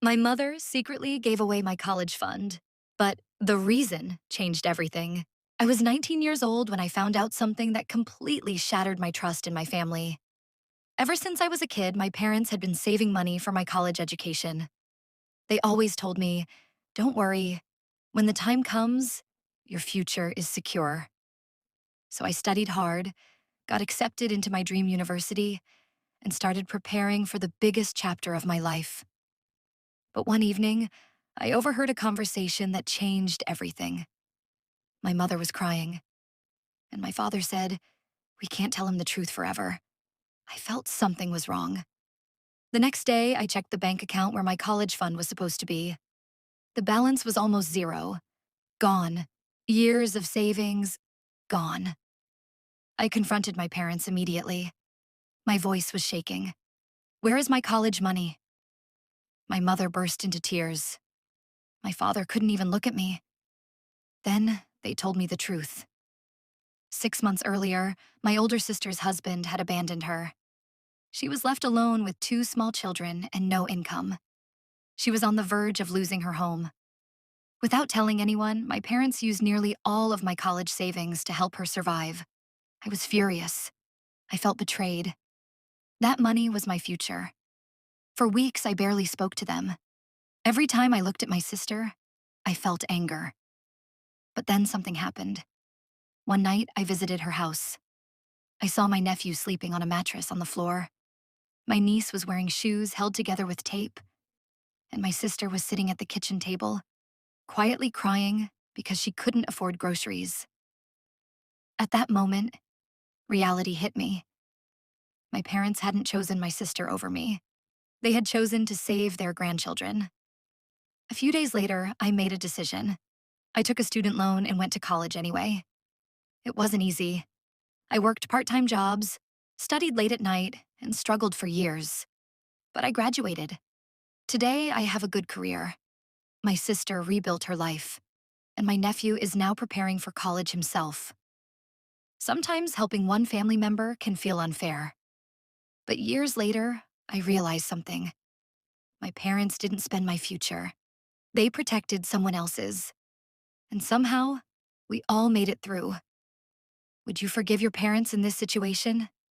My mother secretly gave away my college fund, but the reason changed everything. I was 19 years old when I found out something that completely shattered my trust in my family. Ever since I was a kid, my parents had been saving money for my college education. They always told me, don't worry, when the time comes, your future is secure. So I studied hard, got accepted into my dream university, and started preparing for the biggest chapter of my life. But one evening, I overheard a conversation that changed everything. My mother was crying, and my father said, we can't tell him the truth forever. I felt something was wrong. The next day, I checked the bank account where my college fund was supposed to be. The balance was almost zero. Gone. Years of savings, gone. I confronted my parents immediately. My voice was shaking. Where is my college money? My mother burst into tears. My father couldn't even look at me. Then they told me the truth. 6 months earlier, my older sister's husband had abandoned her. She was left alone with two small children and no income. She was on the verge of losing her home. Without telling anyone, my parents used nearly all of my college savings to help her survive. I was furious. I felt betrayed. That money was my future. For weeks, I barely spoke to them. Every time I looked at my sister, I felt anger. But then something happened. One night, I visited her house. I saw my nephew sleeping on a mattress on the floor. My niece was wearing shoes held together with tape, and my sister was sitting at the kitchen table, quietly crying because she couldn't afford groceries. At that moment, reality hit me. My parents hadn't chosen my sister over me. They had chosen to save their grandchildren. A few days later, I made a decision. I took a student loan and went to college anyway. It wasn't easy. I worked part-time jobs, studied late at night, and struggled for years. But I graduated. Today, I have a good career. My sister rebuilt her life, and my nephew is now preparing for college himself. Sometimes helping one family member can feel unfair. But years later, I realized something. My parents didn't spend my future. They protected someone else's. And somehow, we all made it through. Would you forgive your parents in this situation?